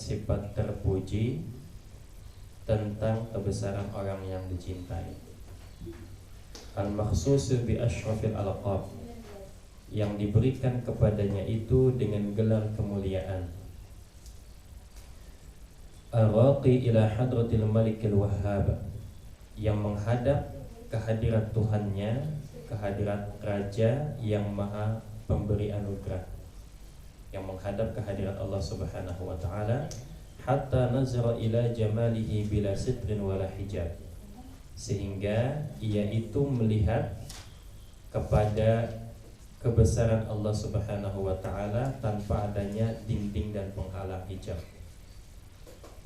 sifat terpuji tentang kebesaran orang yang dicintai. Al-makhsusu bi asyrafil alqab, yang diberikan kepadanya itu dengan gelar kemuliaan. Ar-raqi ila hadratil malikil wahhab, yang menghadap kehadirat Tuhannya, kehadirat Raja yang Maha Pemberi anugerah, yang menghadap kehadirat Allah Subhanahu wa taala, hatta nazara ila jamalihi bila sitrin wala hijab, sehingga ia itu melihat kepada kebesaran Allah Subhanahu wa taala tanpa adanya dinding dan penghalang hijab.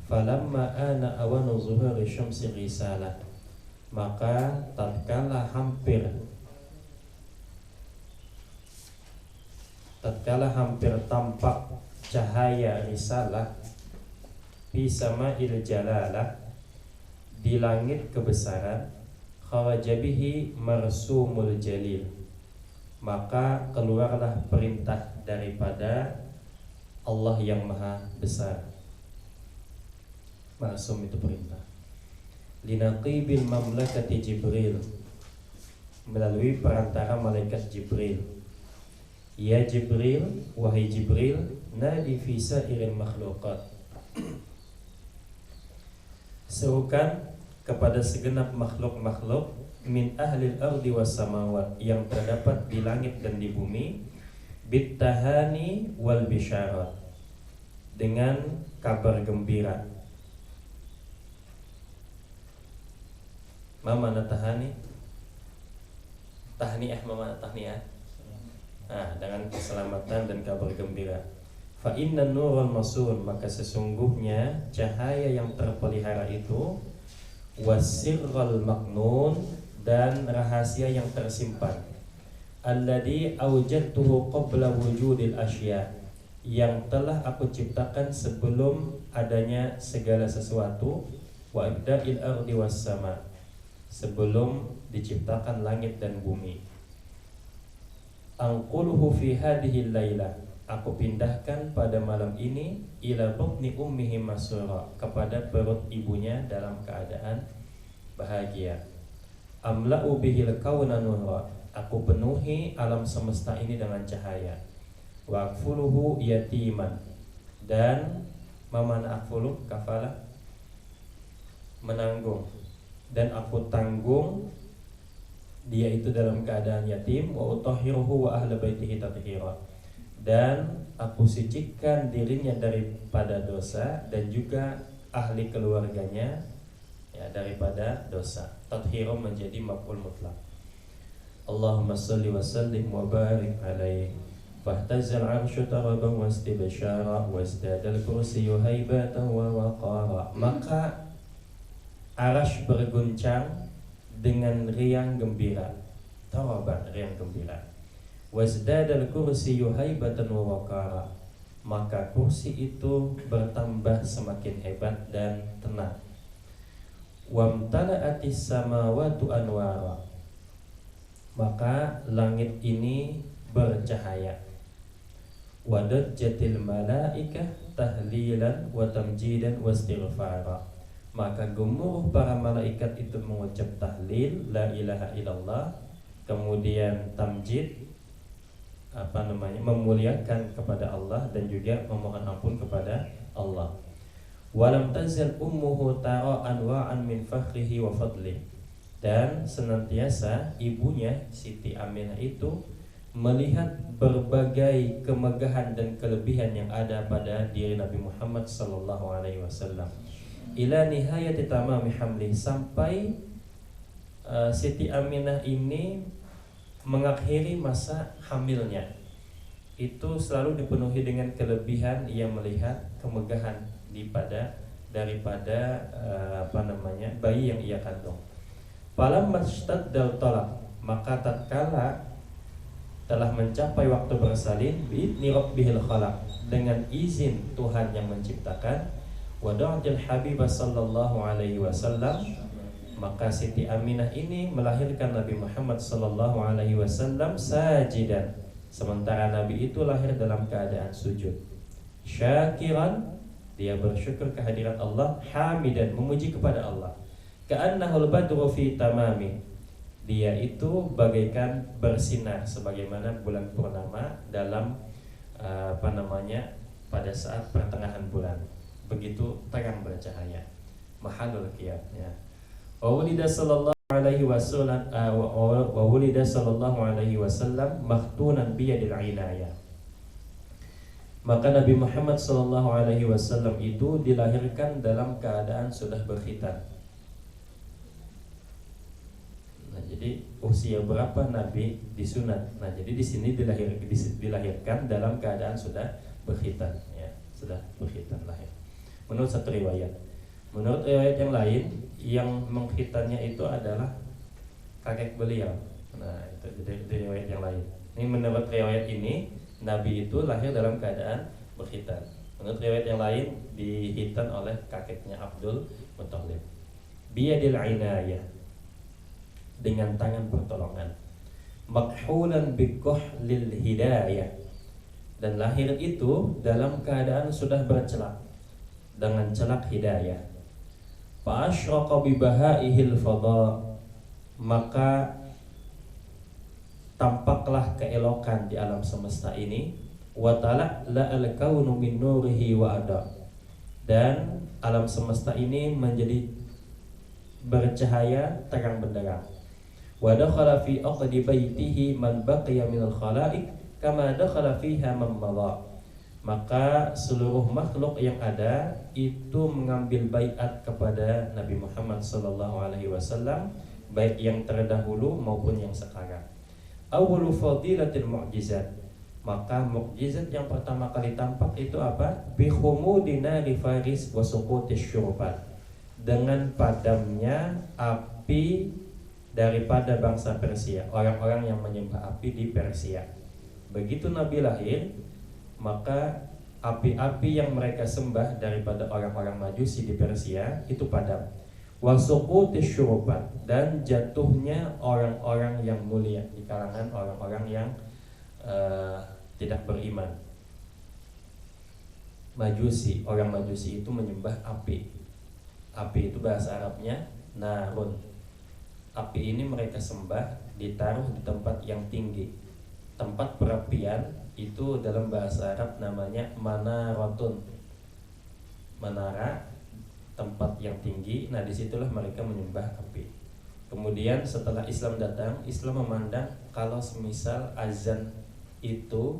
Falamma ana awanu zuhuri syamsi risalah, maka tatkala hampir tampak cahaya risalah fi sama'il jalalah, di langit kebesaran, kharaja bihi marsumul jalil, maka keluarlah perintah daripada Allah yang maha besar. Marsum itu perintah. Linaqibil mamlakati Jibril, melalui perantara malaikat Jibril. Ya Jibril, wahai Jibril, nadi fi sa'iril makhluqat, serukan kepada segenap makhluk-makhluk min ahlil ardi was samawat, yang terdapat di langit dan di bumi, bittahani wal bisyarat, dengan kabar gembira. Mana tahani? Tahniah, mana tahniah? Dengan keselamatan dan kabar gembira. Fa inna nurul masun, maka sesungguhnya cahaya yang terpelihara itu, wasirral maknun, dan rahasia yang tersimpan, alladhi awjadtuhu qabla wujudil asya, yang telah aku ciptakan sebelum adanya segala sesuatu, wa ibda'il ardi was sama, sebelum diciptakan langit dan bumi. Anquluhu fi hadhihi lailah, aku pindahkan pada malam ini, ila batni ummihi masura, kepada perut ibunya dalam keadaan bahagia. Amla'u bihil kauna nura, aku penuhi alam semesta ini dengan cahaya. Wa akfuluhu yatiman, dan mamana akfuluh kafala, menanggung, dan aku tanggung dia itu dalam keadaan yatim. Wa utahhiruhu wa ahla baitihi tathira, dan aku sucikan dirinya daripada dosa dan juga ahli keluarganya ya daripada dosa. Tathira menjadi maf'ul mutlaq. Allahumma shalli wa sallim wa barik alaihi. Fahtazal 'arsyu taraban wastibsyara wasdadal kursiyyu haibatan wa waqara, maka arasy berguncang dengan riang gembira. Taraban, riang gembira. Wasdadal kursiyyu haibatan wa waqara, maka kursi itu bertambah semakin hebat dan tenang. Wamtala'atis samawatu anwara, maka langit ini bercahaya. Wadajjatil malaikah tahlilan wa tamjidan wa istighfara, maka gemuruh para malaikat itu mengucap tahlil la ilaha illallah, kemudian tamjid memuliakan kepada Allah dan juga memohon ampun kepada Allah. Walam tazal ummuhu tara anwa'an min fakhrihi wa fadli, dan senantiasa ibunya Siti Aminah itu melihat berbagai kemegahan dan kelebihan yang ada pada diri Nabi Muhammad sallallahu alaihi wasallam. Ila nihayati tamami hamli, sampai Siti Aminah ini mengakhiri masa hamilnya itu selalu dipenuhi dengan kelebihan, ia melihat kemegahan daripada bayi yang ia kandung. Falam mastaddal talaq, maka tatkala telah mencapai waktu bersalin, bi'idni rabbihil khalaq, dengan izin Tuhan yang menciptakan, wada'atil habibah sallallahu alaihi wasallam, maka Siti Aminah ini melahirkan Nabi Muhammad sallallahu alaihi wasallam sajidan, sementara Nabi itu lahir dalam keadaan sujud. Syakiran, Dia bersyukur kehadiran Allah, hamidan, memuji kepada Allah. Ka'annahul badru fi tamami. Dia itu bagaikan bersinar sebagaimana bulan purnama dalam pada saat pertengahan bulan. Begitu terang bercahaya. Mahalul qiyam ya. Wa wulida sallallahu alaihi wasallam makhtunan biyadil inayah. Maka Nabi Muhammad sallallahu alaihi wasallam itu dilahirkan dalam keadaan sudah berkhitan. Nah, jadi usia berapa Nabi disunat? Nah, jadi di sini dilahirkan dalam keadaan sudah berkhitan ya, sudah berkhitan lahir. Menurut satu riwayat. Menurut riwayat yang lain, yang mengkhitannya itu adalah kakek beliau. Nah, itu di riwayat yang lain. Ini menurut riwayat ini, Nabi itu lahir dalam keadaan berkhitan. Menurut riwayat yang lain, dihitan oleh kakeknya Abdul Muthalib. Biyadil inayah, dengan tangan pertolongan. Makhulan bikuhlil hidayah, dan lahir itu dalam keadaan sudah bercelak dengan celak hidayah. Fa'ashraqa bibahaihil fadha, maka tampaklah keelokan di alam semesta ini. Wa tala'la al-kaunu min nurihi wa ada, dan alam semesta ini menjadi bercahaya terang benderang. Wa dakhala fi aqdi baitihi man baqiya minal khalaiq kama dakhala fiha man madha. Maka seluruh makhluk yang ada itu mengambil baiat kepada Nabi Muhammad sallallahu alaihi wasallam, baik yang terdahulu maupun yang sekarang. Awwalu fadilatil mu'jizat, maka mukjizat yang pertama kali tampak itu apa? Bi khumudina li faris wa suqutis syurbat, dengan padamnya api daripada bangsa Persia, orang-orang yang menyembah api di Persia. Begitu Nabi lahir, maka api-api yang mereka sembah daripada orang-orang Majusi di Persia itu padam. Wasuqutis syurubat, dan jatuhnya orang-orang yang mulia di kalangan orang-orang yang tidak beriman. Majusi, orang Majusi itu menyembah api. Api itu bahasa Arabnya narun. Api ini mereka sembah, ditaruh di tempat yang tinggi. Tempat perapian itu dalam bahasa Arab namanya manaratun. Menara, tempat yang tinggi. Nah, disitulah mereka menyembah api. Kemudian setelah Islam datang, Islam memandang kalau semisal azan itu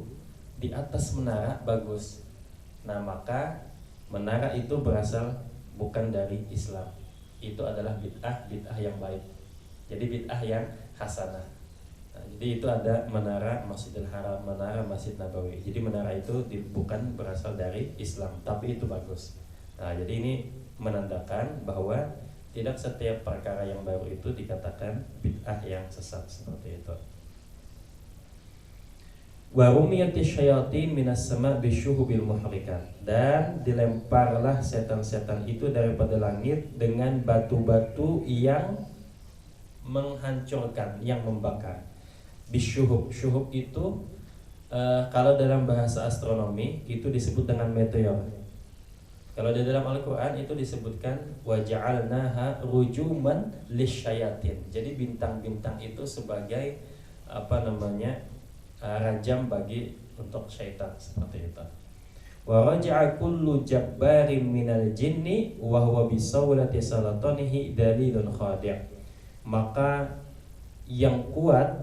di atas menara bagus. Nah, maka menara itu berasal bukan dari Islam. Itu adalah bid'ah yang baik. Jadi bid'ah yang hasanah. Nah, jadi itu ada menara Masjidil Haram, menara Masjid Nabawi. Jadi menara itu bukan berasal dari Islam, tapi itu bagus. Nah, jadi ini menandakan bahwa tidak setiap perkara yang baru itu dikatakan bid'ah yang sesat seperti itu. Wa rumiyatish syayatin minas sama' bisyuhubil muhrikat, dan dilemparlah setan-setan itu daripada langit dengan batu-batu yang menghancurkan, yang membakar. Bisyuhub, syuhub itu kalau dalam bahasa astronomi itu disebut dengan meteor. Kalau di dalam Al-Quran itu disebutkan waja'alnaha rujuman lisyayatin. Jadi bintang-bintang itu sebagai rajam bagi untuk syaitan, seperti itu. Wa raja'a kullu jabbarin minal jinni wa huwa bisawlati salatanihi dalilun khadi'. Maka yang kuat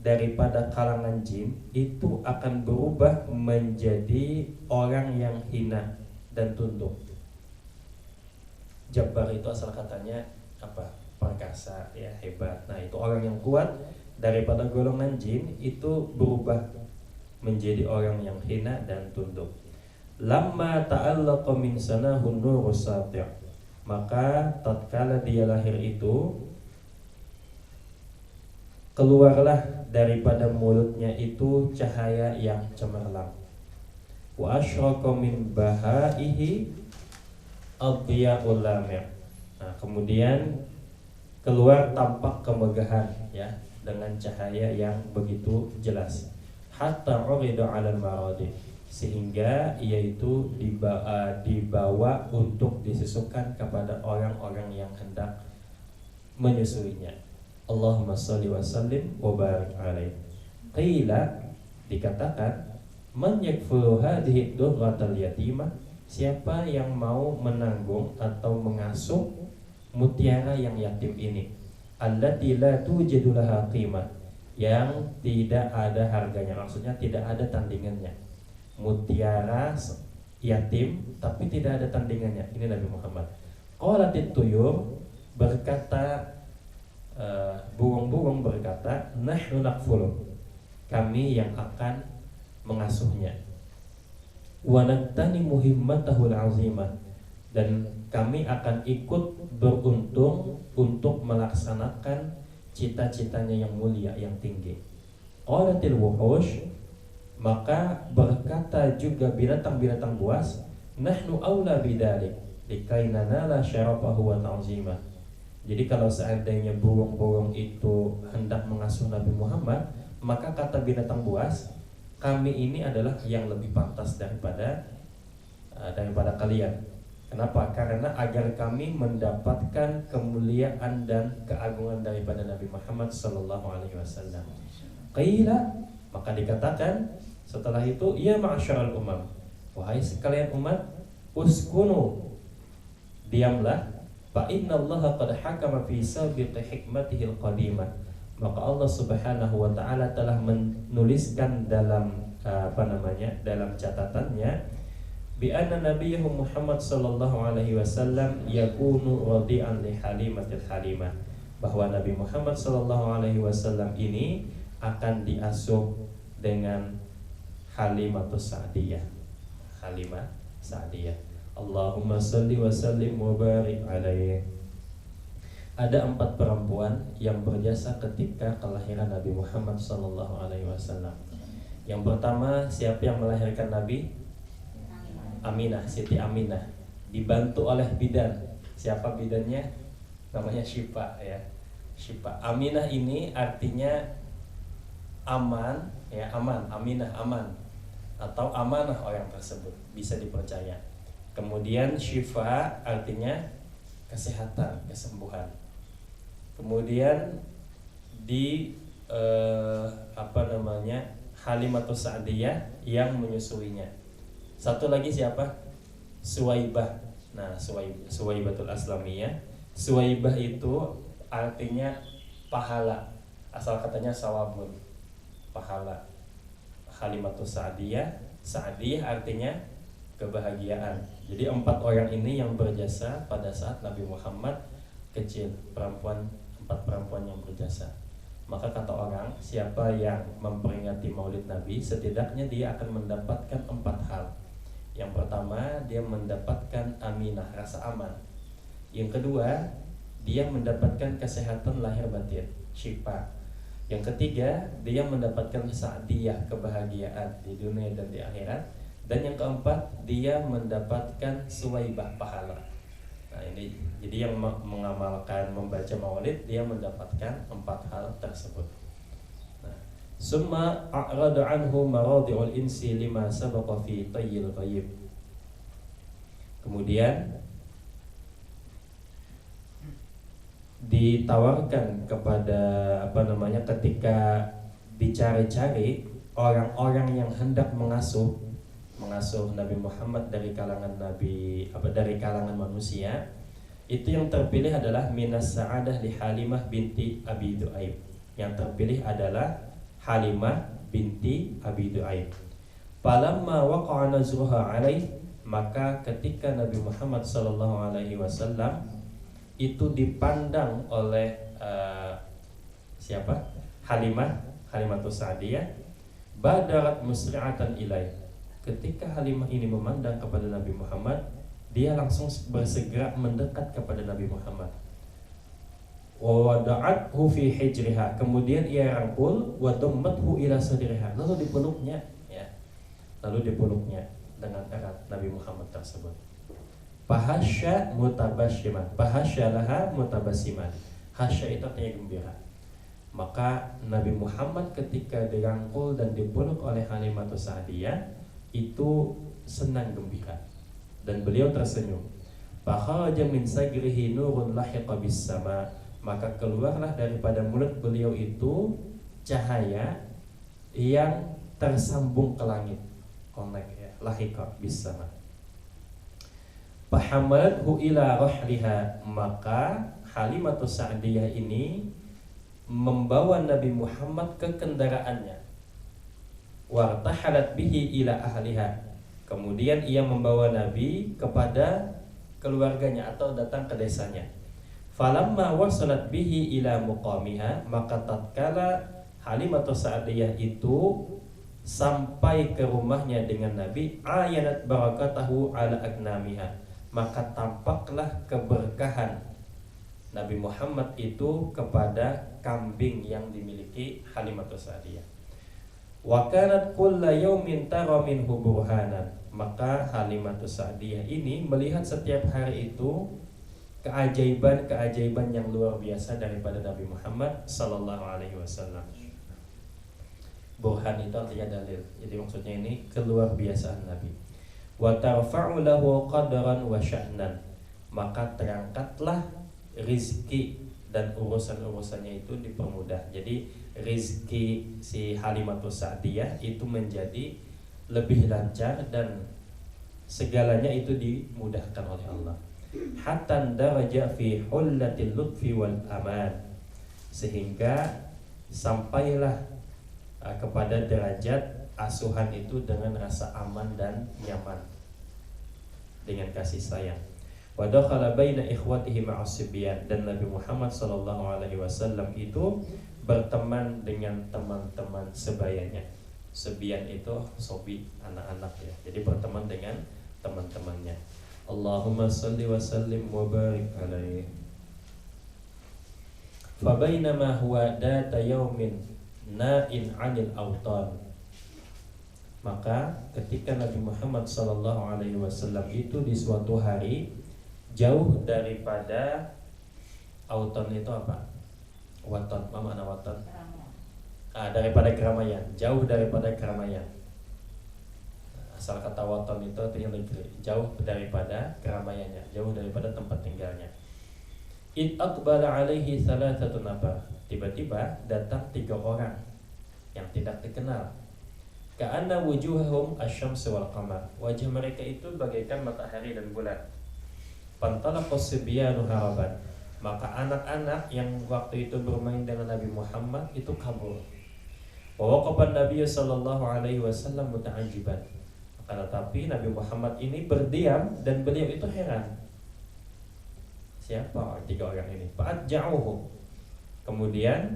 daripada kalangan jin itu akan berubah menjadi orang yang hina dan tunduk. Jabbar itu asal katanya apa? Perkasa, ya, hebat. Nah, itu orang yang kuat daripada golongan jin itu berubah menjadi orang yang hina dan tunduk. Lamma ta'allaqa min sanahun nurus sati', maka tatkala dia lahir itu keluarlah daripada mulutnya itu cahaya yang cemerlang. Wa asyraqa min bahaihi adiya'ul lamir. Nah, kemudian keluar tampak kemegahan, ya, dengan cahaya yang begitu jelas. Hatta urida 'alal maradi, sehingga ia itu dibawa untuk disusukan kepada orang-orang yang hendak menyusuinya. Allahumma sholli wa sallim wa barik alaihi. Qila, dikatakan, man yakfulu hadhihi durratal yatimah, siapa yang mau menanggung atau mengasuh mutiara yang yatim ini, allati la tujadu laha qimah, yang tidak ada harganya, maksudnya tidak ada tandingannya. Mutiara yatim tapi tidak ada tandingannya. Ini Nabi Muhammad. Qalatit tuyur, berkata burung-burung berkata, nahnu nakfulu, kami yang akan mengasuhnya. Wa naktani muhimmatahul azimah, dan kami akan ikut beruntung untuk melaksanakan cita-citanya yang mulia, yang tinggi. Qalatil wuhush, maka berkata juga binatang-binatang buas, nahnu aula bidzalik likai nanala syarafahu wa ta'zimah. Jadi kalau seandainya burung-burung itu hendak mengasuh Nabi Muhammad, maka kata binatang buas, kami ini adalah yang lebih pantas daripada kalian. Kenapa? Karena agar kami mendapatkan kemuliaan dan keagungan daripada Nabi Muhammad sallallahu alaihi wasallam. Qila, maka dikatakan setelah itu, ya ma'syaral umam, wahai sekalian umat, uskunu, diamlah, fa innallaha qad hakama fi sabiqi hikmatihil qadimah, maka Allah Subhanahu wa taala telah menuliskan dalam dalam catatannya, bi anna nabiyyu Muhammad sallallahu alaihi wasallam yakunu radi'an li halimatil halimah, bahwa Nabi Muhammad sallallahu alaihi wasallam ini akan diasuh dengan Halimatus Sa'diyah. Halimah Sa'diyah. Allahumma sholli wa sallim wa barik alaihi. Ada 4 perempuan yang berjasa ketika kelahiran Nabi Muhammad sallallahu alaihi wasallam. Yang pertama, siapa yang melahirkan Nabi? Aminah, Siti Aminah, dibantu oleh bidan. Siapa bidannya? Namanya Syifa, ya. Syifa. Aminah ini artinya aman, ya, aman, Aminah aman, atau amanah orang tersebut, bisa dipercaya. Kemudian Syifa artinya kesehatan, kesembuhan. Kemudian di Halimatus Sa'diyah yang menyusuinya. Satu lagi siapa? Suwaibah. Nah, Suwaibatul Aslamiyah. Suwaibah itu artinya pahala. Asal katanya sawabun, pahala. Halimatus Sa'diyah, Sa'diyah artinya kebahagiaan. Jadi 4 orang ini yang berjasa pada saat Nabi Muhammad kecil, 4 perempuan yang berjasa. Maka kata orang, siapa yang memperingati Maulid Nabi, setidaknya dia akan mendapatkan 4 hal. Yang pertama, dia mendapatkan aminah, rasa aman. Yang kedua, dia mendapatkan kesehatan lahir batin, syifa. Yang ketiga, dia mendapatkan sa'diyah, kebahagiaan di dunia dan di akhirat. Dan yang keempat, dia mendapatkan suwaibah, pahala. Nah ini, jadi yang mengamalkan membaca maulid, dia mendapatkan 4 hal tersebut. Nah, summa a'rada anhu maradi'ul insi lima sabaqa fi tayyil ghaib. Kemudian ditawarkan kepada ketika dicari-cari orang-orang yang hendak mengasuh Nabi Muhammad dari kalangan manusia, itu yang terpilih adalah minas sa'adah li Halimah binti Abi Du'aib. Yang terpilih adalah Halimah binti Abi Du'aib. Falamma waqa'a nazruha alaih, maka ketika Nabi Muhammad sallallahu alaihi wasallam itu dipandang oleh siapa? Halimatus Sa'diyah, badarat musri'atan ilaih. Ketika Halimah ini memandang kepada Nabi Muhammad, dia langsung bersegera mendekat kepada Nabi Muhammad. Wa wada'athu fi hijriha, kemudian ia rangkul, wa dammathu ila sadriha, lalu dipeluknya, ya. Lalu dipeluknya dengan erat Nabi Muhammad tersebut. Fahasya mutabasyiman, fahasyalaha mutabasiman. Hasya itu artinya gembira. Maka Nabi Muhammad ketika dirangkul dan dipeluk oleh Halimatus Sa'diyah, itu senang gembira dan beliau tersenyum. Fakharaja min sagrihi nurun lahiqa bis sama, maka keluarlah daripada mulut beliau itu cahaya yang tersambung ke langit, connect ya, lahiqa bis sama. Fahamalathu ila rahliha, maka Halimatus Sa'diyah ini membawa Nabi Muhammad ke kendaraannya. Wartahalat bihi ila ahliha, kemudian ia membawa Nabi kepada keluarganya atau datang ke desanya. Falamma wasalat bihi ila muqamiha, maka tatkala Halimatus Sa'diyah itu sampai ke rumahnya dengan Nabi, ayanat barakatahu ala agnamiha, maka tampaklah keberkahan Nabi Muhammad itu kepada kambing yang dimiliki Halimatus Sa'diyah. Wa kanat kulla yaumin tara minhu burhanan, maka Halimatus Sa'diyah ini melihat setiap hari itu keajaiban-keajaiban yang luar biasa daripada Nabi Muhammad sallallahu alaihi wasallam. Burhan itu artinya dalil. Jadi maksudnya ini keluar biasaan Nabi. Wa tarfa'u lahu qadran wa sya'nan, maka terangkatlah rizki dan urusan-urusannya itu dipermudah. Jadi rizki si Halimatus Sa'diyah itu menjadi lebih lancar dan segalanya itu dimudahkan oleh Allah. Hatta daraja fi hullatil lutfi wal aman, sehingga sampailah kepada derajat asuhan itu dengan rasa aman dan nyaman, dengan kasih sayang. Wa dakhala baina ikhwatihi ma'as-sibyan, dan Nabi Muhammad sallallahu alaihi wasallam itu berteman dengan teman-teman sebayanya. Sebian itu sobi, anak-anak ya. Jadi berteman dengan teman-temannya. Allahumma salli wa sallim wa barik alaihi. Fa bainama huwa data yaumin na'in 'anil awtan, maka ketika Nabi Muhammad sallallahu alaihi wasallam itu di suatu hari jauh daripada auton, itu apa? Waton, apa makna waton? Daripada keramaian, jauh daripada keramaian. Asal kata waton itu artinya negeri, jauh daripada keramaiannya, jauh daripada tempat tinggalnya. Id aqbala alaihi thalathatu nafar, tiba-tiba datang 3 orang yang tidak dikenal. Ka'anna wujuhahum asy-syamsu wal qamar, wajah mereka itu bagaikan matahari dan bulan. Fantalaqas sibyanu haraban, maka anak-anak yang waktu itu bermain dengan Nabi Muhammad itu kabur. Wa waqafa Nabi sallallahu alaihi wasallam muta'ajjiban, akan tetapi Nabi Muhammad ini berdiam dan beliau itu heran. Siapa 3 orang ini? Fa'atja'uhu, kemudian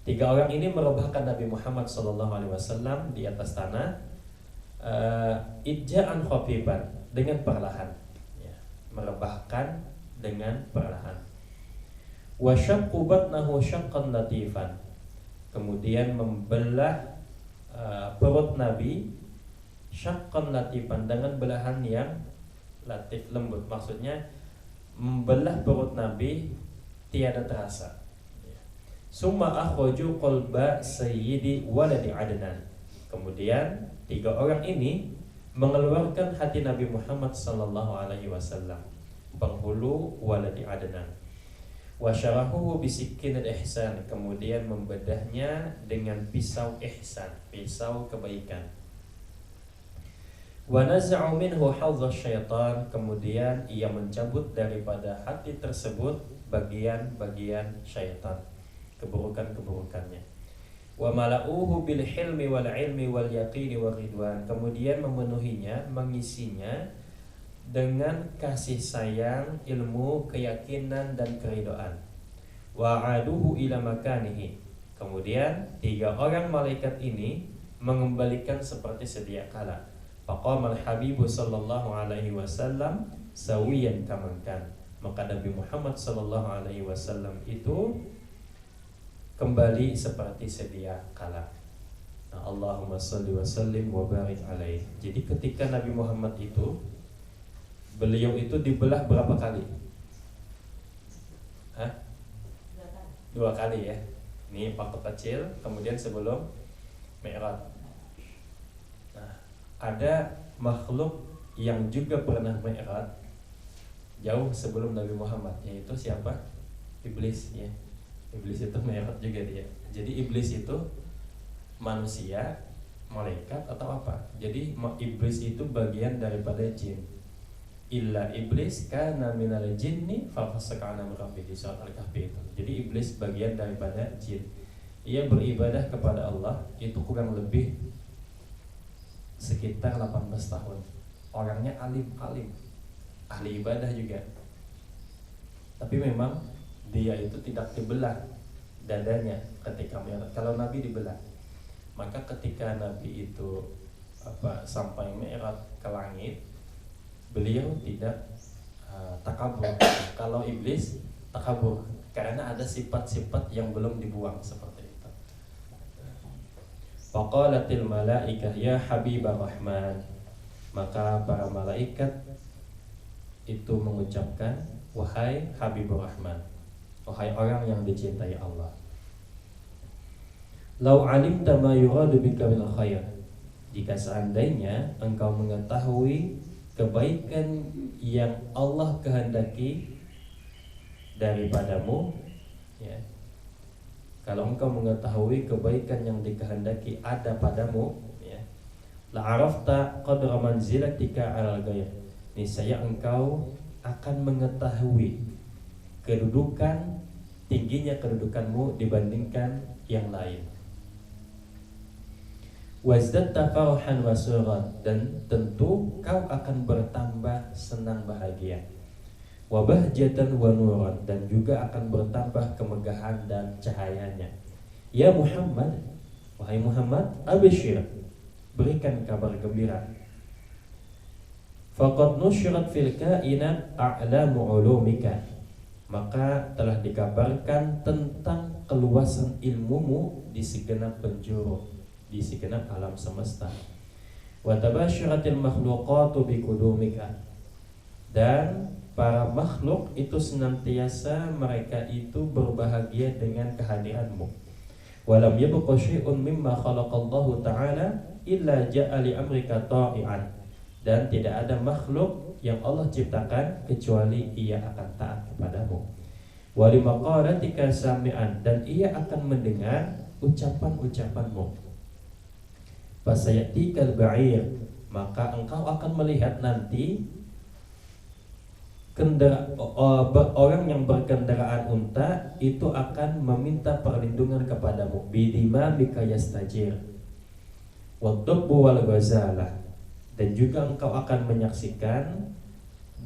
3 orang ini merebahkan Nabi Muhammad sallallahu alaihi wasallam di atas tanah, idja'an khafiban, dengan perlahan, ya, merebahkan dengan perlahan. Wa syaqqu batnahu syaqqan latifan, kemudian membelah perut Nabi syaqqan latifan, dengan belahan yang latif, lembut, maksudnya membelah perut Nabi tiada terasa. Summa akhraju qalba sayyidi waladi Adnan, kemudian 3 orang ini mengeluarkan hati Nabi Muhammad sallallahu alaihi wasallam, penghulu waladi Adnan. Wa syarahuhu bisikkin al-ihsan, kemudian membedahnya dengan pisau ihsan, pisau kebaikan. Wa naz'u minhu hadza syaitan, kemudian ia mencabut daripada hati tersebut bagian-bagian syaitan, keburukan-keburukannya. Wa mala'uhu bil hilmi wal ilmi wal yaqini wal ridwan, kemudian memenuhinya, mengisinya dengan kasih sayang, ilmu, keyakinan dan keridhaan. Wa aduhu ila makanihi, kemudian 3 orang malaikat ini mengembalikan seperti sedia kala. Faqamal Habibu sallallahu alaihi wasallam sawiyan kamankan, maka Nabi Muhammad sallallahu alaihi wasallam itu kembali seperti sedia kala. Nah, Allahumma shalli wa sallim wa barik alaihi. Jadi ketika Nabi Muhammad itu, beliau itu dibelah berapa kali? 2 kali ya. Ini waktu kecil, kemudian sebelum Mi'raj. Nah, ada makhluk yang juga pernah mi'raj jauh sebelum Nabi Muhammad, yaitu siapa? Iblis ya. Iblis itu mi'raj juga dia. Jadi iblis itu manusia, malaikat atau apa? Jadi iblis itu bagian daripada jin. Illa iblis kana minal jinni fa fasaka an amri di surat Al-Kahfi itu. Jadi iblis bagian daripada jin. Ia beribadah kepada Allah itu kurang lebih sekitar 18 tahun. Orangnya alim-alim, ahli ibadah juga. Tapi memang dia itu tidak dibelah dadanya ketika mi'raj. Kalau Nabi dibelah. Maka ketika Nabi itu sampai mi'raj ke langit, beliau tidak takabur. Kalau iblis takabur karena ada sifat-sifat yang belum dibuang seperti itu. Faqalatil malaikah ya habibur rahman. Maka para malaikat itu mengucapkan, wahai habibur rahman, wahai orang yang dicintai Allah. Lau alimta ma yuradu bika min khair. Jika seandainya engkau mengetahui kebaikan yang Allah kehendaki daripadamu, ya. Kalau engkau mengetahui kebaikan yang dikehendaki ada padamu, ya, la arafta qadra manzilatika 'alal ghair. Niscaya engkau akan mengetahui kedudukan tingginya kedudukanmu dibandingkan yang lain. Wazdatta farhan wa suran, dan tentu kau akan bertambah senang bahagia. Wa bahjatan wa nuran, dan juga akan bertambah kemegahan dan cahayanya. Ya Muhammad, wahai Muhammad, abshir, berikan kabar gembira. Faqad nusyrat fil kainat a'lamu ulumika. Maka telah dikabarkan tentang keluasan ilmumu di segenap penjuru, di segenap alam semesta. Wa tabasyaratil makhluqatu biqudumika, dan para makhluk itu senantiasa mereka itu berbahagia dengan kehadiranmu. Walam yabqa syai'un mimma khalaqallahu ta'ala illa ja'a li amrika ta'i'an, dan tidak ada makhluk yang Allah ciptakan kecuali ia akan taat kepadamu. Wa limaqalatika sami'an, dan ia akan mendengar ucapan-ucapanmu. Fasayatikal ba'ir, maka engkau akan melihat nanti orang yang berkendaraan unta itu akan meminta perlindungan kepadamu. Bidimamika yastajir wadubbu wal ghazalah, dan juga engkau akan menyaksikan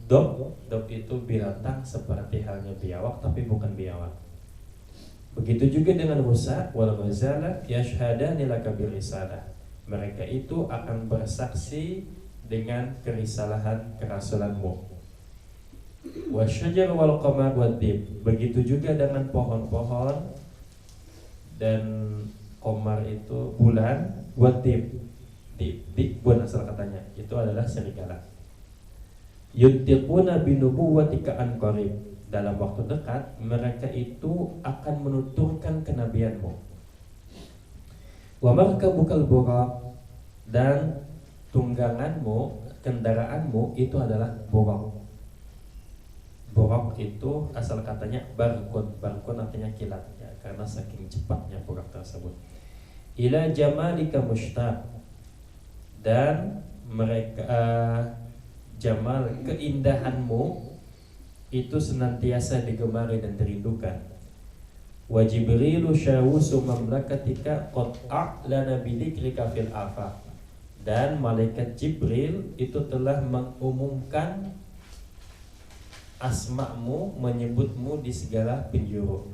dob itu binatang seperti halnya biawak tapi bukan biawak. Begitu juga dengan rusa wal ghazalah yashhadani laka birisalah, mereka itu akan bersaksi dengan kerisalahan kerasulanmu. Wasyajar wal qamar wadib, begitu juga dengan pohon-pohon dan qamar itu bulan, wadib bukan asal katanya, itu adalah serigala. Yuntiquna binubuwatika an qarib, dalam waktu dekat mereka itu akan menuturkan kenabianmu. Wa markabukal buraq, dan tungganganmu, kendaraanmu itu adalah buraq. Buraq itu asal katanya barkun artinya kilat ya, karena saking cepatnya buraq tersebut. Ila jamalika mushtaq, dan mereka jamal keindahanmu itu senantiasa digemari dan dirindukan. Wa Jibrilu syawusu mamlakatika qad a'lana bidzikrika fil afaq, dan malaikat Jibril itu telah mengumumkan asma'mu, menyebutmu di segala penjuru.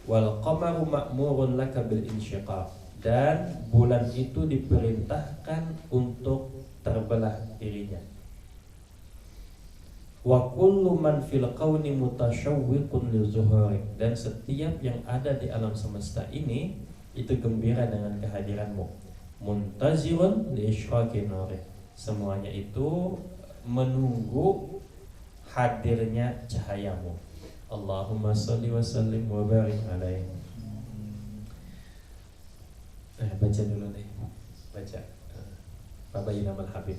Wal qamaru ma'murun laka bil insyiqaq, dan bulan itu diperintahkan untuk terbelah dirinya. Wa kullu man fil kauni mutasyawwiqun lizuhuri, dan setiap yang ada di alam semesta ini itu gembira dengan kehadiranmu. Muntazirun li isyraqi nurih, semuanya itu menunggu hadirnya cahayamu. Allahumma sholli wa sallim wa barik alaihi. Baca dulu deh. Baca. Fabainamal habib.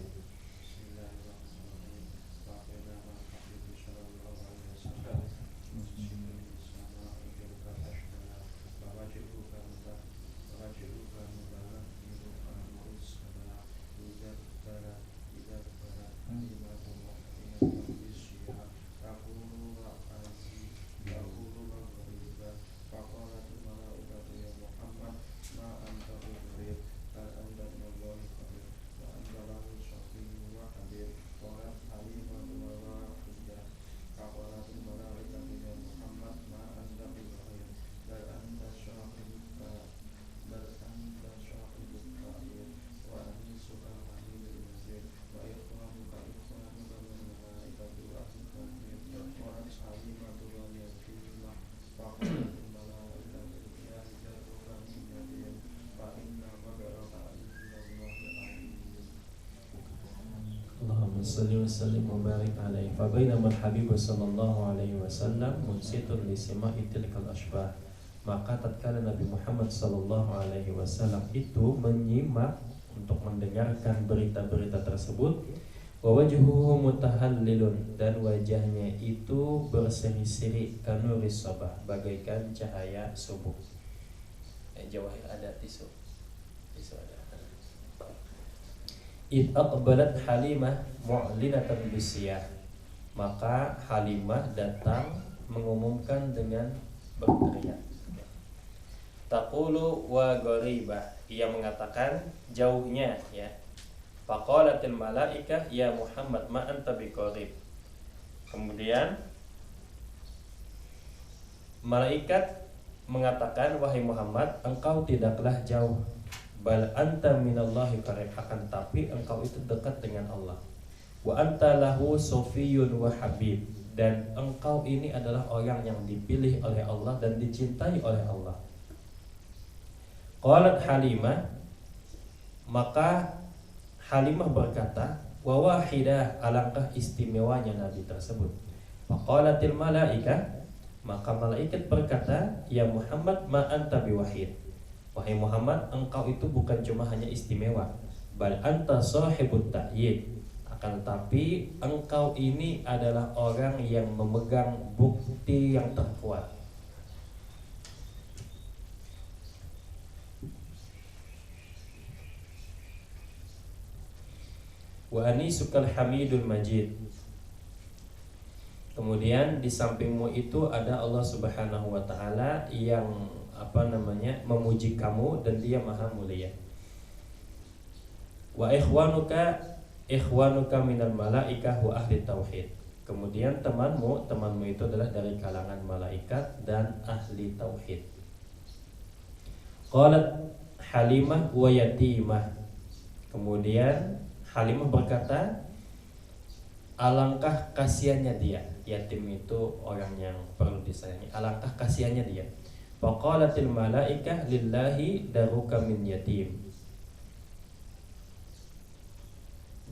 Allahumma salli wa sallim wa barik alaihi. Fa bainamal habib sallallahu alaihi wasallam munsitun li sima'i tilkal asbah. Maka tatkala Nabi Muhammad sallallahu alaihi wasallam itu menyimak untuk mendengarkan berita-berita tersebut, wa wajhuhu mutahallilun, dan wajahnya itu berseri-seri kanuris sabah, bagaikan cahaya subuh. Jawahir ada tisu ada. Id aqbalat Halimah mu'linatan bisiyah. Maka Halimah datang mengumumkan dengan berteriak. Taqulu wa gharibah, ia mengatakan jauhnya ya. Faqalatil malaikah ya Muhammad ma anta biqarib. Kemudian malaikat mengatakan, wahai Muhammad, engkau tidaklah jauh. Bal anta minallahi qarib, akan tapi engkau itu dekat dengan Allah. Wa anta lahu sofiyun wa habib, dan engkau ini adalah orang yang dipilih oleh Allah dan dicintai oleh Allah. Qalat Halimah, maka Halimah berkata, wa wahidah, alangkah istimewanya Nabi tersebut. Faqalatil malaikah, maka malaikat berkata, ya Muhammad ma anta biwahid, wahai Muhammad, engkau itu bukan cuma hanya istimewa, bal anta sahibut ta'yid, akan tetapi engkau ini adalah orang yang memegang bukti yang terkuat. Wa anisukal hamidul majid. Kemudian di sampingmu itu ada Allah Subhanahu wa taala yang memuji kamu, dan dia maha mulia. Wa ikhwanuka minal malaikah wa ahli tauhid. Kemudian temanmu itu adalah dari kalangan malaikat dan ahli tauhid. Qalat Halimah wa yatimah. Kemudian Halimah berkata, alangkah kasihannya dia. Yatim itu orang yang perlu disayangi. Alangkah kasihannya dia. Faqalatil malaikah lillahi daruka min yatim.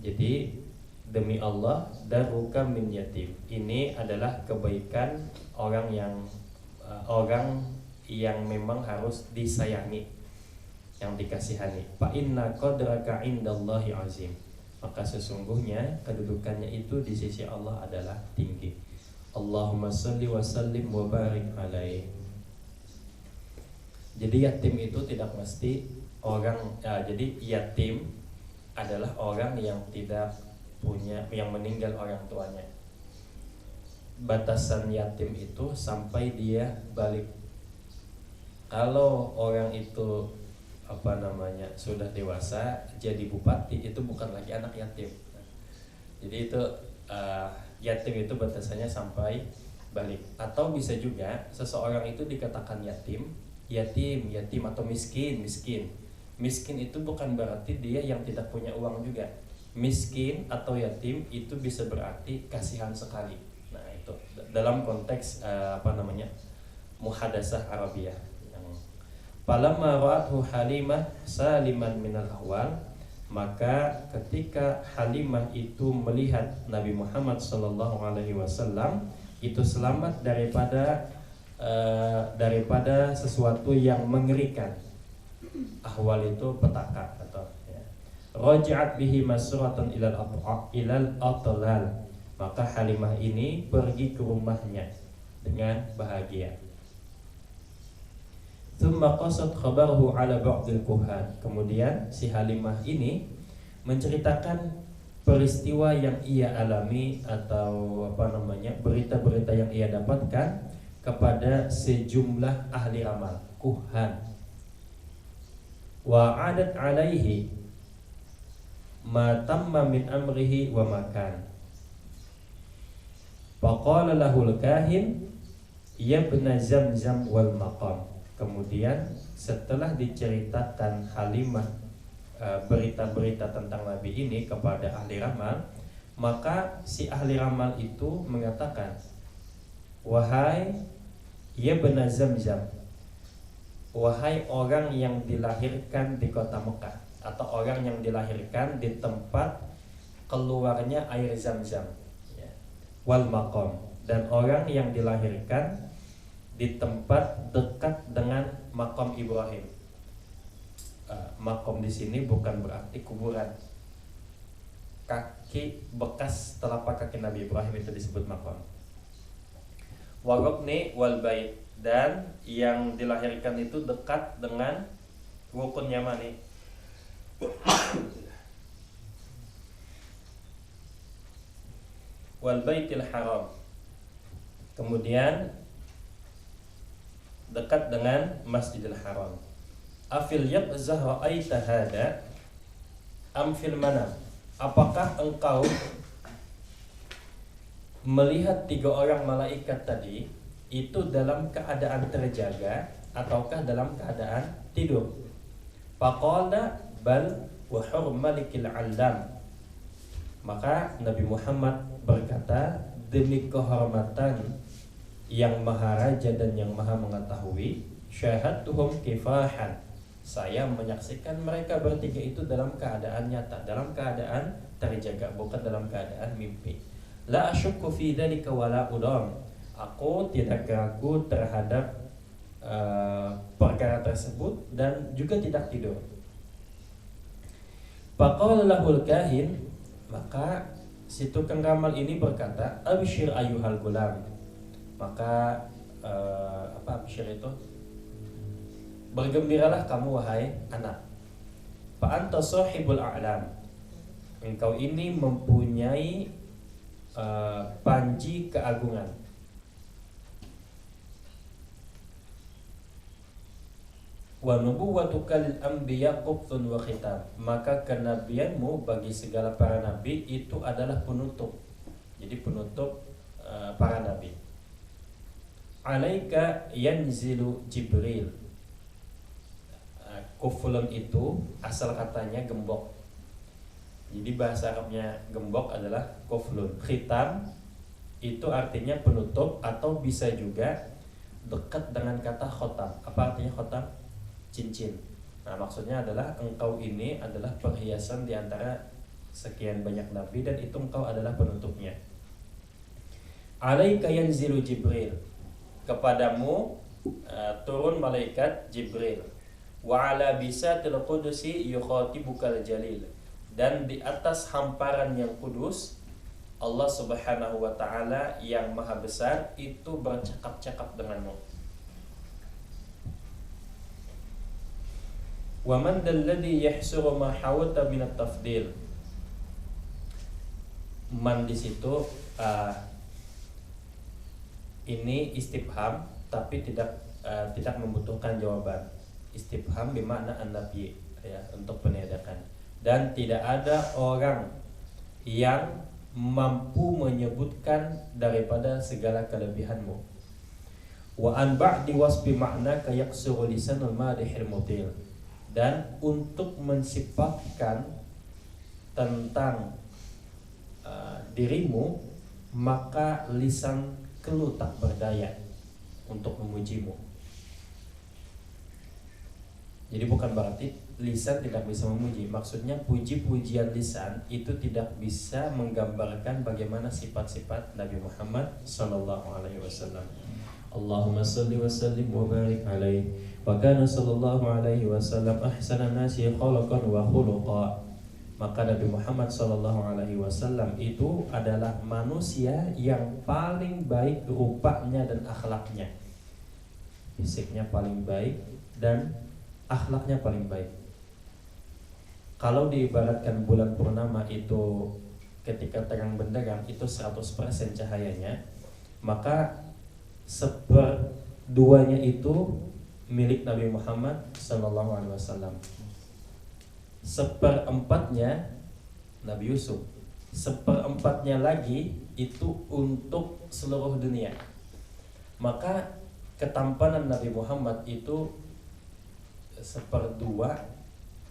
Jadi demi Allah, daruka min yatim, ini adalah kebaikan orang yang memang harus disayangi, yang dikasihani. Fa inna qadraka indallahi azim, maka sesungguhnya kedudukannya itu di sisi Allah adalah tinggi. Allahumma salli wa sallim wa barik alaihi. Jadi yatim itu tidak mesti orang jadi yatim adalah orang yang tidak punya, yang meninggal orang tuanya. Batasan yatim itu sampai dia balik. Kalau orang itu sudah dewasa jadi bupati, itu bukan lagi anak yatim. Jadi itu yatim itu batasannya sampai balik. Atau bisa juga seseorang itu dikatakan yatim atau miskin. Miskin itu bukan berarti dia yang tidak punya uang juga. Miskin atau yatim itu bisa berarti kasihan sekali. Nah, itu dalam konteks muhadasah Arabiyah. Falamma ra'athu Halimah saliman minal ahwal, maka ketika Halimah itu melihat Nabi Muhammad sallallahu alaihi wasallam itu selamat daripada sesuatu yang mengerikan. Ahwal itu petaka atau ya. Raja'at bihi masratan ilal atlal. Maka Halimah ini pergi ke rumahnya dengan bahagia. Thumma qasat khabaruhu ala ba'dil kuhan. Kemudian si Halimah ini menceritakan peristiwa yang ia alami atau berita-berita yang ia dapatkan kepada sejumlah ahli ramal, kuhan. Wa 'adat 'alaihi ma tamma min amrihi wa makan. Faqala lahul kahin ya ibna Zamzam wal maqam. Kemudian setelah diceritakan Halimah berita-berita tentang Nabi ini kepada ahli ramal, maka si ahli ramal itu mengatakan, wahai ya ibna Zamzam, wahai orang yang dilahirkan di kota Mekah, atau orang yang dilahirkan di tempat keluarnya air Zamzam, wal maqam, dan orang yang dilahirkan di tempat dekat dengan makam Ibrahim. Makam di sini bukan berarti kuburan. Kaki bekas telapak kaki Nabi Ibrahim itu disebut makam. Wa rukni wal bait, dan yang dilahirkan itu dekat dengan rukun Yamani. Wal baitil haram. Kemudian dekat dengan Masjidil Haram. Afil yaqzah ra'aita hada am fil manam. Apakah engkau melihat 3 orang malaikat tadi itu dalam keadaan terjaga ataukah dalam keadaan tidur? Faqala bal wa hurmalikil 'allam. Maka Nabi Muhammad berkata, demi kehormatan yang maha raja dan yang maha mengetahui, syahadtuhum kifahan, saya menyaksikan mereka bertiga itu dalam keadaan nyata, dalam keadaan terjaga, bukan dalam keadaan mimpi. La asyukku fi dzalika wala udam. Aku tidak ragu terhadap perkara tersebut dan juga tidak tidur. Faqala lahul kahin, maka si tukang ramal ini berkata, absyir ayyuhal gulam. Maka apa absyir itu? Bergembiralah kamu wahai anak. Fa anta sahibul a'lam. Engkau ini mempunyai panji keagungan. Wa nubuwwatuka lil anbiya qubthun wa khitam. Maka kenabianmu bagi segala para nabi itu adalah penutup. Jadi penutup para nabi. Alaika yanzilu Jibril. Kuflun itu asal katanya gembok. Jadi bahasa Arabnya gembok adalah kuflun. Khitam itu artinya penutup, atau bisa juga dekat dengan kata khotam. Apa artinya khotam? Cincin. Nah, maksudnya adalah engkau ini adalah perhiasan di antara sekian banyak nabi, dan itu engkau adalah penutupnya. Alaika yanzilu Jibril. Kepadamu turun malaikat Jibril. Wa ala bisatil qudusi yukhatibukal jalil. Dan di atas hamparan yang kudus, Allah Subhanahu wa taala yang maha besar itu bercakap-cakap denganmu. Wa man dalladhi yahsuru ma hawata min at-tafdil. Man di situ ini istifham, tapi tidak membutuhkan jawaban. Istifham bermakna an-nafi, ya, untuk peniadakan. Dan tidak ada orang yang mampu menyebutkan daripada segala kelebihanmu. Wa an ba'di wasbi makna kayaksuru lisanul madihil mutil. Dan untuk mensifatkan tentang dirimu, maka lisan keluh tak berdaya untuk memujimu. Jadi bukan berarti lisan tidak bisa memuji. Maksudnya puji-pujian lisan itu tidak bisa menggambarkan bagaimana sifat-sifat Nabi Muhammad sallallahu alaihi wasallam. Allahumma salli wa sallim wa barik alaihi. Wa kana sallallahu alaihi wasallam ahsanan nasi khalaqan wa khuluqa. Maka Nabi Muhammad SAW itu adalah manusia yang paling baik rupanya dan akhlaknya. Fisiknya paling baik dan akhlaknya paling baik. Kalau diibaratkan bulan purnama itu ketika terang benderang itu 100% cahayanya, maka seperduanya itu milik Nabi Muhammad SAW. Seperempatnya Nabi Yusuf, seperempatnya lagi itu untuk seluruh dunia. Maka ketampanan Nabi Muhammad itu seperdua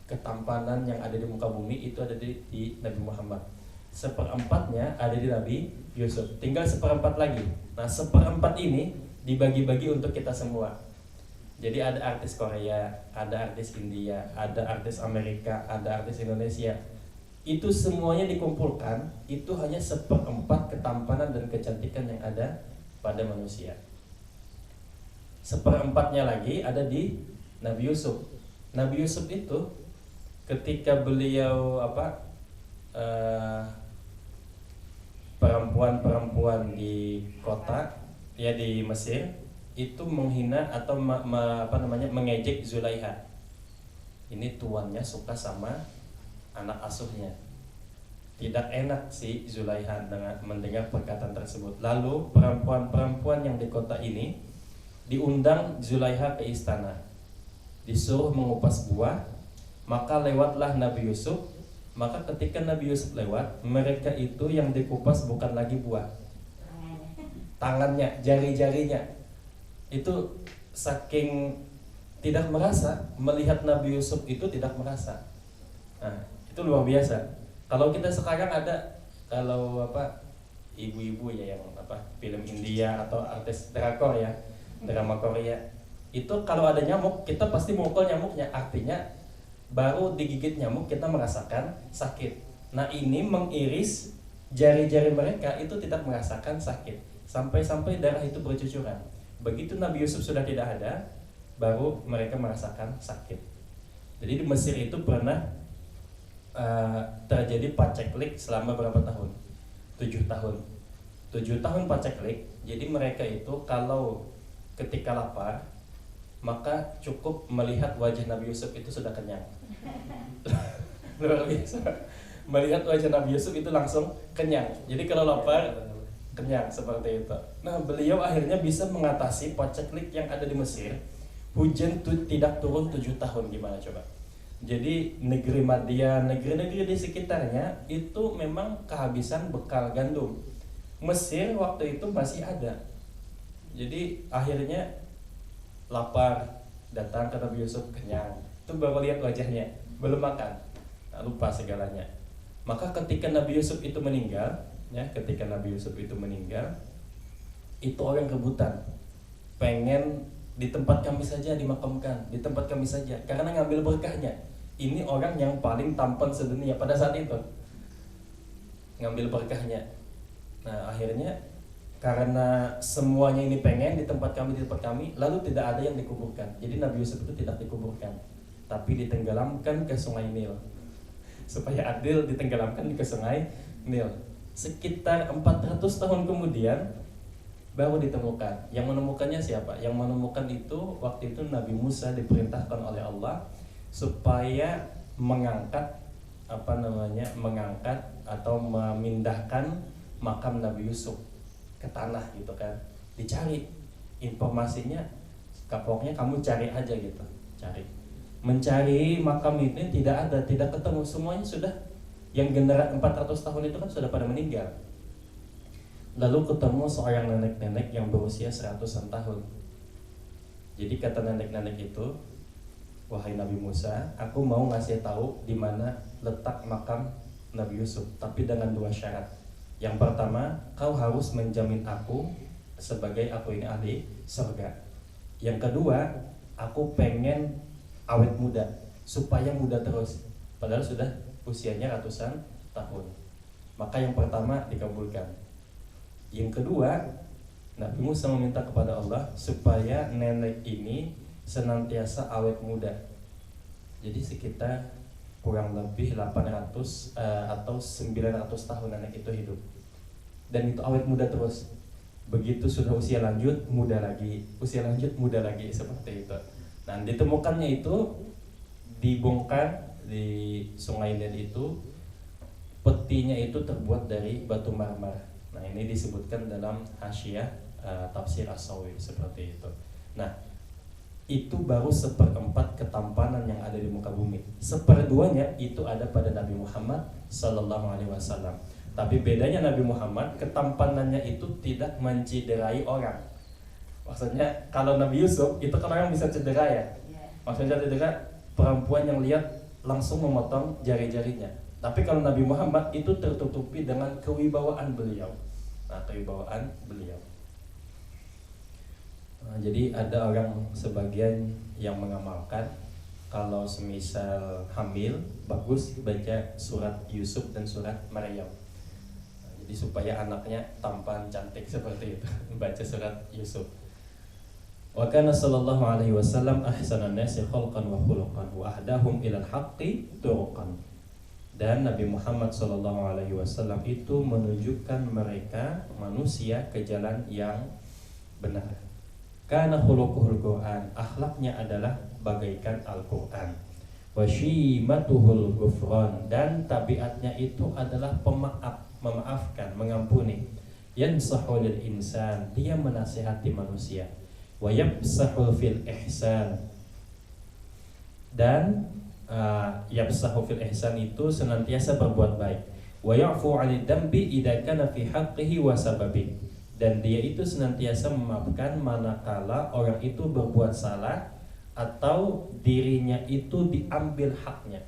ketampanan yang ada di muka bumi itu ada di Nabi Muhammad. Seperempatnya ada di Nabi Yusuf. Tinggal seperempat lagi. Nah, seperempat ini dibagi-bagi untuk kita semua. Jadi ada artis Korea, ada artis India, ada artis Amerika, ada artis Indonesia. Itu semuanya dikumpulkan, itu hanya seperempat ketampanan dan kecantikan yang ada pada manusia. Seperempatnya lagi ada di Nabi Yusuf. Nabi Yusuf itu ketika beliau perempuan-perempuan di kota ya di Mesir itu menghina atau mengejek Zulaiha. Ini tuannya suka sama anak asuhnya. Tidak enak si Zulaiha dengan mendengar perkataan tersebut. Lalu perempuan-perempuan yang di kota ini diundang Zulaiha ke istana, disuruh mengupas buah. Maka lewatlah Nabi Yusuf. Maka ketika Nabi Yusuf lewat, mereka itu yang dikupas bukan lagi buah, tangannya, jari-jarinya. Itu saking tidak merasa, melihat Nabi Yusuf itu tidak merasa. Nah, itu luar biasa. Kalau kita sekarang ada, kalau ibu-ibu ya yang film India atau artis drakor ya, drama Korea, itu kalau ada nyamuk kita pasti mukul nyamuknya, artinya baru digigit nyamuk kita merasakan sakit. Nah, ini mengiris jari-jari mereka itu tidak merasakan sakit, sampai-sampai darah itu bercucuran. Begitu Nabi Yusuf sudah tidak ada, baru mereka merasakan sakit. Jadi di Mesir itu pernah terjadi paceklik selama berapa tahun? 7 tahun. 7 tahun paceklik. Jadi mereka itu kalau ketika lapar, maka cukup melihat wajah Nabi Yusuf itu sudah kenyang. Luar biasa. Melihat wajah Nabi Yusuf itu langsung kenyang. Jadi kalau lapar kenyang seperti itu. Nah, beliau akhirnya bisa mengatasi paceklik yang ada di Mesir. Hujan tidak turun 7 tahun, gimana coba? Jadi negeri Madian, negeri-negeri di sekitarnya itu memang kehabisan bekal gandum. Mesir waktu itu masih ada. Jadi akhirnya lapar, datang ke Nabi Yusuf, kenyang. Itu baru lihat wajahnya, belum makan. Nah, lupa segalanya. Maka ketika Nabi Yusuf itu meninggal, itu orang rebutan, pengen di tempat kami saja dimakamkan, di tempat kami saja, karena ngambil berkahnya. Ini orang yang paling tampan sedunia pada saat itu, ngambil berkahnya. Nah, akhirnya karena semuanya ini pengen di tempat kami, lalu tidak ada yang dikuburkan. Jadi Nabi Yusuf itu tidak dikuburkan, tapi ditenggelamkan ke Sungai Nil. Supaya adil, ditenggelamkan ke Sungai Nil. Sekitar 400 tahun kemudian baru ditemukan. Yang menemukannya siapa? Yang menemukan itu waktu itu Nabi Musa diperintahkan oleh Allah supaya mengangkat atau memindahkan makam Nabi Yusuf ke tanah gitu kan. Dicari informasinya, kapoknya kamu cari aja gitu. Mencari makam ini tidak ada, tidak ketemu, semuanya sudah yang generasi 400 tahun itu kan sudah pada meninggal. Lalu ketemu seorang nenek-nenek yang berusia 100-an tahun. Jadi kata nenek-nenek itu, wahai Nabi Musa, aku mau ngasih tahu di mana letak makam Nabi Yusuf, tapi dengan 2 syarat. Yang pertama, kau harus menjamin aku sebagai aku ini ahli surga. Yang kedua, aku pengen awet muda, supaya muda terus, padahal sudah usianya ratusan tahun. Maka yang pertama dikabulkan. Yang kedua, Nabi Musa meminta kepada Allah supaya nenek ini senantiasa awet muda. Jadi sekitar kurang lebih 800 atau 900 tahun nenek itu hidup, dan itu awet muda terus. Begitu sudah usia lanjut, muda lagi, usia lanjut, muda lagi, seperti itu. Nah, ditemukannya itu dibongkar di Sungai Nil itu, petinya itu terbuat dari batu marmer. Nah, ini disebutkan dalam Hasyiah Tafsir As-Sawi, seperti itu. Nah, itu baru 1/4 ketampanan yang ada di muka bumi. 1/2-nya itu ada pada Nabi Muhammad Sallallahu Alaihi Wasallam. Tapi bedanya Nabi Muhammad, ketampanannya itu tidak menciderai orang. Maksudnya kalau Nabi Yusuf itu kan orang bisa cedera ya. Maksudnya cedera, perempuan yang lihat langsung memotong jari-jarinya. Tapi kalau Nabi Muhammad itu tertutupi dengan kewibawaan beliau. Nah, kewibawaan beliau. Nah, jadi ada orang sebagian yang mengamalkan kalau semisal hamil bagus baca surat Yusuf dan surat Maryam. Nah, jadi supaya anaknya tampan cantik seperti itu, baca surat Yusuf. Wa kana sallallahu alaihi wasallam ahsanan nasi khalqan wa khuluqan wa ahdahum ilal haqqi turuqan. Dan Nabi Muhammad sallallahu alaihi wasallam itu menunjukkan mereka manusia ke jalan yang benar. Karena khuluquhul Quran, akhlaknya adalah bagaikan Al-Quran. Wasyimatuhul ghufran, dan tabiatnya itu adalah pemaaf, memaafkan, mengampuni. Yansahu lil insan, dia menasihati manusia. Wa yabsahu fil ihsan, dan yabsahu fil ihsan itu senantiasa berbuat baik. Wa ya'fu 'anid dambi idza kana fi haqqihi wa sababihi, dan dia itu senantiasa memaafkan manakala orang itu berbuat salah atau dirinya itu diambil haknya.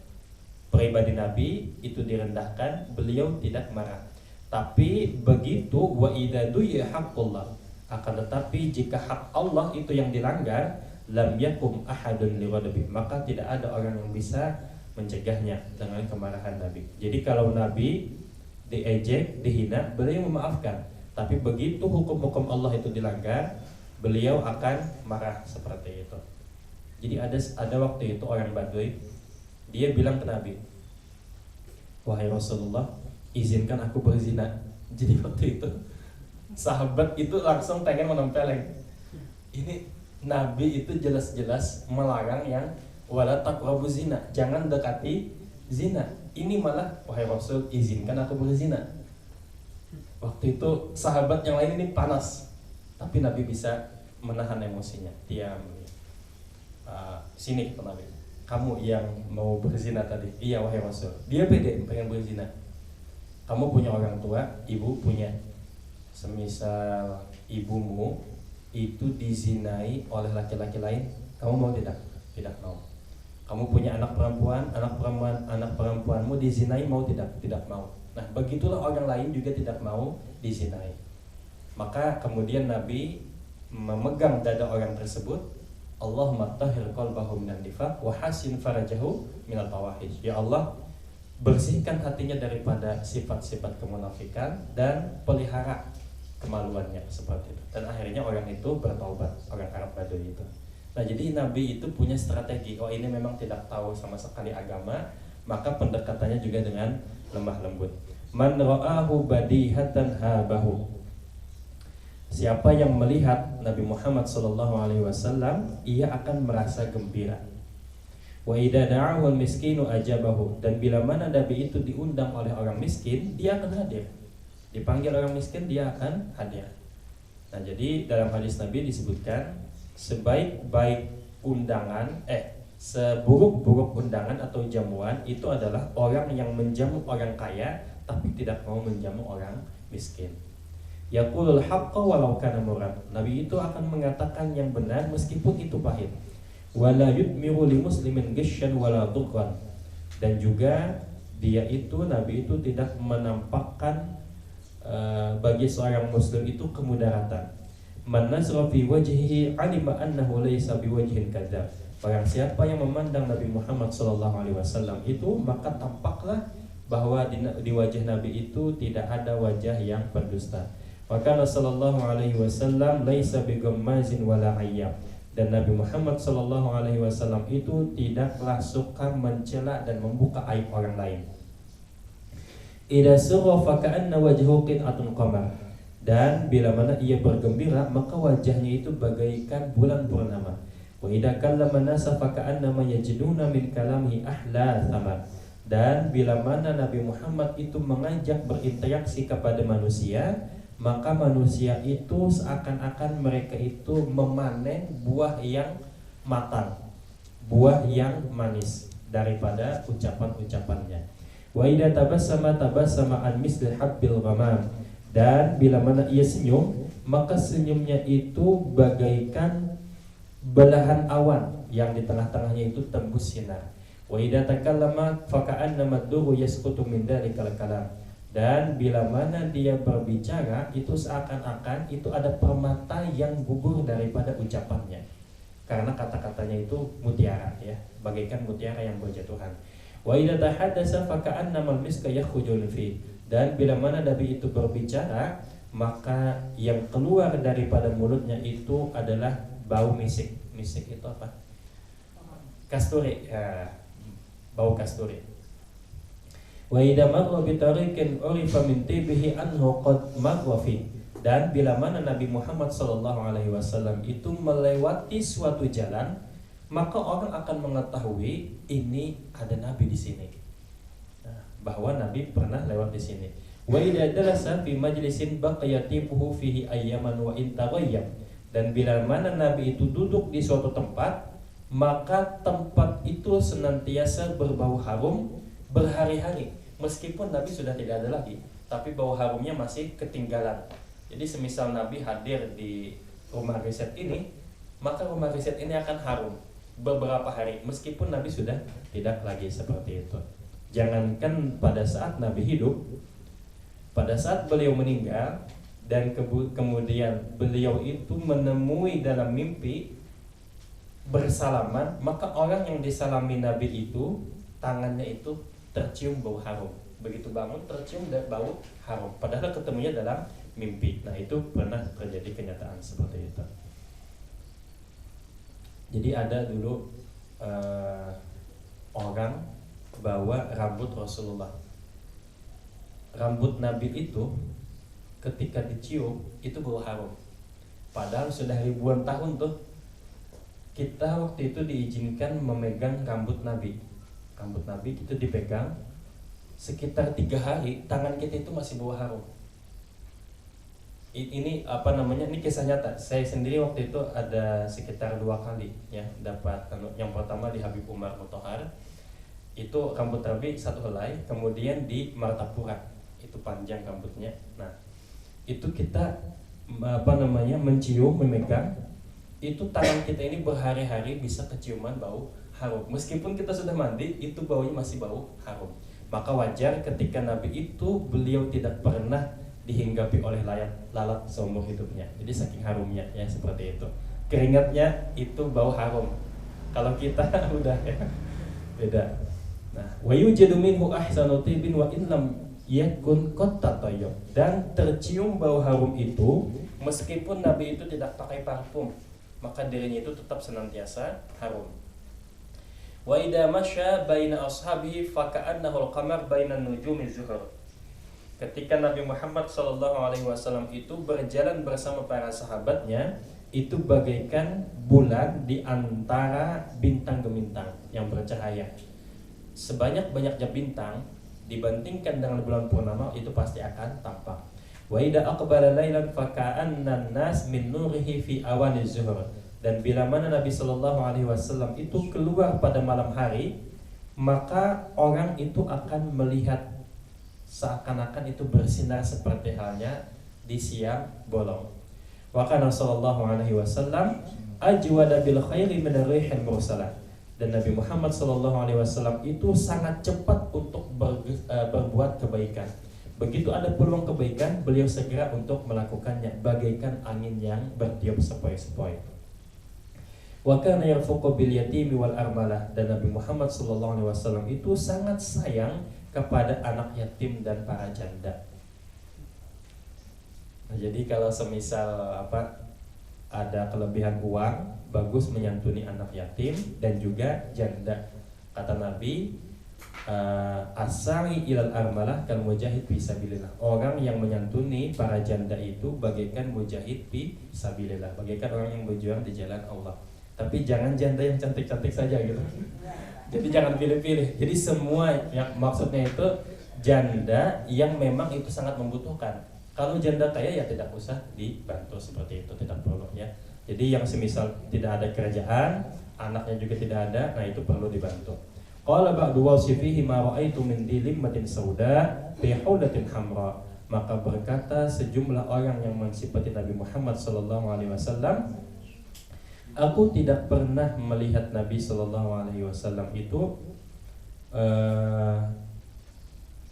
Pribadi Nabi itu direndahkan, beliau tidak marah. Tapi begitu wa idza duya haqqullah, akan tetapi jika hak Allah itu yang dilanggar, lam yakum ahadun lighadabi, maka tidak ada orang yang bisa mencegahnya dengan kemarahan Nabi. Jadi kalau Nabi diejek, dihina, beliau memaafkan. Tapi begitu hukum-hukum Allah itu dilanggar, beliau akan marah seperti itu. Jadi ada waktu itu orang Badui, dia bilang ke Nabi, wahai Rasulullah, izinkan aku berzina. Jadi waktu itu sahabat itu langsung pengen menempeleng. Ini Nabi itu jelas-jelas melarang yang wala taqrabu zina, jangan dekati zina. Ini malah, wahai Rasul, izinkan aku berzina. Waktu itu sahabat yang lain ini panas, tapi Nabi bisa menahan emosinya. Diam. Sini Nabi, kamu yang mau berzina tadi. Iya wahai Rasul. Dia pede pengen berzina. Kamu punya orang tua, ibu punya. Semisal ibumu itu dizinai oleh laki-laki lain, kamu mau tidak? Tidak mau. Kamu punya anak perempuanmu dizinai, mau tidak? Tidak mau. Nah, begitulah orang lain juga tidak mau dizinai. Maka kemudian Nabi memegang dada orang tersebut, Allahumma tahhir qalbahu minan nifaq wa hasin farajahu minal fawahish. Ya Allah, bersihkan hatinya daripada sifat-sifat kemunafikan dan pelihara kemaluannya, seperti itu. Dan akhirnya orang itu bertaubat, orang Arab Badui itu. Nah, jadi Nabi itu punya strategi. Oh, ini memang tidak tahu sama sekali agama, maka pendekatannya juga dengan lemah lembut. Man ra'ahu badihatan habahu. Siapa yang melihat Nabi Muhammad SAW, ia akan merasa gembira. Wa idza da'ahu al-miskinu ajabahu, dan bila mana Nabi itu diundang oleh orang miskin, dia akan hadir. Dipanggil orang miskin, dia akan hadir. Nah, jadi dalam hadis Nabi disebutkan sebaik-baik undangan, seburuk-buruk undangan atau jamuan itu adalah orang yang menjamu orang kaya tapi tidak mau menjamu orang miskin. Yaqulul haqqa walau kana murran. Nabi itu akan mengatakan yang benar meskipun itu pahit. Wala yudmiru li muslimin ghishyan wala dhughran. Dan juga Nabi itu tidak menampakkan bagi seorang muslim itu kemudaratan. Man nazra fi wajhihi alima annahu laysa biwajhin kadzab. Barang siapa yang memandang Nabi Muhammad SAW itu, maka tampaklah bahwa di wajah Nabi itu tidak ada wajah yang berdusta. Maka Rasulullah SAW laisa bigammazin wala ayyab. Dan Nabi Muhammad SAW itu tidaklah suka mencela dan membuka aib orang lain. Idza surra fa ka'anna wajhu qit'atun qamar. Dan bila mana ia bergembira maka wajahnya itu bagaikan bulan purnama. Wa idza kallama nasa fa ka'annama yajiduna min kalamihi ahla thamar. Dan bila mana Nabi Muhammad itu mengajak berinteraksi kepada manusia, maka manusia itu seakan-akan mereka itu memanen buah yang matang, buah yang manis daripada ucapan-ucapannya. Wa idza tabassama an misli habbil ghamam. Dan bila mana ia senyum, maka senyumnya itu bagaikan belahan awan yang di tengah-tengahnya itu tembus sinar. Wa idza takallama fa ka'annama ad-duru yasqutu min dalikal kalam. Dan bila mana dia berbicara itu seakan-akan itu ada permata yang gugur daripada ucapannya, karena kata-katanya itu mutiara, ya, bagaikan mutiara yang berjatuhan. Wa idza tahaddatsa fa ka'annama al-miska yakhruju fi. Dan bila mana Nabi itu berbicara, maka yang keluar daripada mulutnya itu adalah bau misik. Misik itu apa? Kasturi, ya, bau kasturi. Wa idza marra bi tariqin urifa min tibihi anhu qad marra fi. Dan bila mana Nabi Muhammad SAW itu melewati suatu jalan, maka orang akan mengetahui ini ada Nabi di sini, bahwa Nabi pernah lewat di sini. Wa idza jalasa fi majlisin baqiyatibuhu fihi ayyaman wa in taghayyab. Dan bila mana Nabi itu duduk di suatu tempat, maka tempat itu senantiasa berbau harum berhari-hari, meskipun Nabi sudah tidak ada lagi, tapi bau harumnya masih ketinggalan. Jadi semisal Nabi hadir di rumah riset ini, maka rumah riset ini akan harum beberapa hari, meskipun Nabi sudah tidak lagi seperti itu. Jangankan pada saat Nabi hidup, pada saat beliau meninggal dan kemudian beliau itu menemui dalam mimpi bersalaman, maka orang yang disalami Nabi itu tangannya itu tercium bau harum. Begitu bangun tercium bau harum, padahal ketemunya dalam mimpi. Nah, itu pernah terjadi kenyataan seperti itu. Jadi ada dulu orang bawa rambut Rasulullah. Rambut Nabi itu ketika dicium itu bau harum, padahal sudah ribuan tahun tuh kita waktu itu diizinkan memegang rambut Nabi. Rambut Nabi itu dipegang sekitar 3 hari, tangan kita itu masih bau harum. Ini apa namanya? Ini kisah nyata. Saya sendiri waktu itu ada sekitar 2 kali ya dapat. Yang pertama di Habib Umar Mutahar, itu rambut Nabi 1 helai, kemudian di Martapura itu panjang rambutnya. Nah, itu kita apa namanya mencium, memegang, itu tangan kita ini berhari-hari bisa keciuman bau harum. Meskipun kita sudah mandi, itu baunya masih bau harum. Maka wajar ketika Nabi itu beliau tidak pernah dihinggapi oleh lalat seumur hidupnya. Jadi saking harumnya ya seperti itu. Keringatnya itu bau harum. Kalau kita udah ya, beda. Nah, wa yujadu minhu ahsanu tibin wa in lam yakun qad tatayyab. Dan tercium bau harum itu meskipun Nabi itu tidak pakai parfum, maka dirinya itu tetap senantiasa harum. Wa idza masya baina ashabihi fa ka'annahu al-qamar baina nujumi zuhur. Ketika Nabi Muhammad SAW itu berjalan bersama para sahabatnya, itu bagaikan bulan di antara bintang gemintang yang bercahaya. Sebanyak-banyaknya bintang dibandingkan dengan bulan purnama itu pasti akan tampak. Wa idza aqbala lailan fa ka'anna an-nas min nurihi fi awani zuhur. Dan bila mana Nabi SAW itu keluar pada malam hari, maka orang itu akan melihat seakan-akan itu bersinar seperti halnya di siang bolong. Wa kana sallallahu alaihi wasallam ajwada bil khairi min ar-rihil mursalah. Dan Nabi Muhammad sallallahu alaihi wasallam itu sangat cepat untuk berbuat kebaikan. Begitu ada peluang kebaikan, beliau segera untuk melakukannya, bagaikan angin yang bertiup sepoi-sepoi. Wa kana yarfuqu bil yatimi wal armalah. Dan Nabi Muhammad sallallahu alaihi wasallam itu sangat sayang kepada anak yatim dan para janda. Nah, jadi kalau semisal ada kelebihan uang, bagus menyantuni anak yatim dan juga janda. Kata Nabi, asari ilal armalah kal mujahid fi sabilillah. Orang yang menyantuni para janda itu bagaikan mujahid fi sabilillah, bagaikan orang yang berjuang di jalan Allah. Tapi jangan janda yang cantik-cantik saja gitu. Jadi jangan pilih-pilih. Jadi semua yang maksudnya itu janda yang memang itu sangat membutuhkan. Kalau janda kaya ya tidak usah dibantu seperti itu, tidak perlu ya. Jadi yang semisal tidak ada kerajaan, anaknya juga tidak ada, nah itu perlu dibantu. Qala ba'du wasifihi ma ra'aitu min dilimmatin sauda fi hudatin hamra. Maka berkata sejumlah orang yang mensifati Nabi Muhammad sallallahu alaihi wasallam, aku tidak pernah melihat Nabi sallallahu alaihi wasallam itu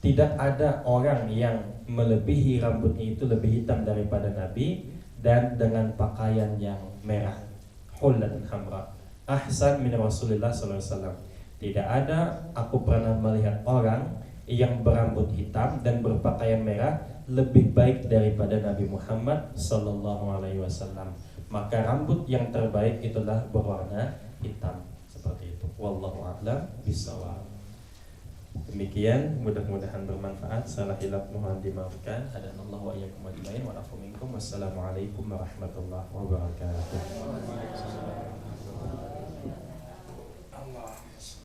tidak ada orang yang melebihi rambutnya itu lebih hitam daripada Nabi dan dengan pakaian yang merah, hullatan hamra, ahsan min Rasulillah sallallahu alaihi wasallam. Tidak ada aku pernah melihat orang yang berambut hitam dan berpakaian merah lebih baik daripada Nabi Muhammad sallallahu alaihi wasallam. Maka rambut yang terbaik itulah berwarna hitam seperti itu. Wallahu a'lam bishawab. Demikian, mudah-mudahan bermanfaat. Salah hilaf mohon dimaafkan. Hadanallahu wa iyyakum ajmain wa afu minkum. Wassalamualaikum warahmatullahi wabarakatuh.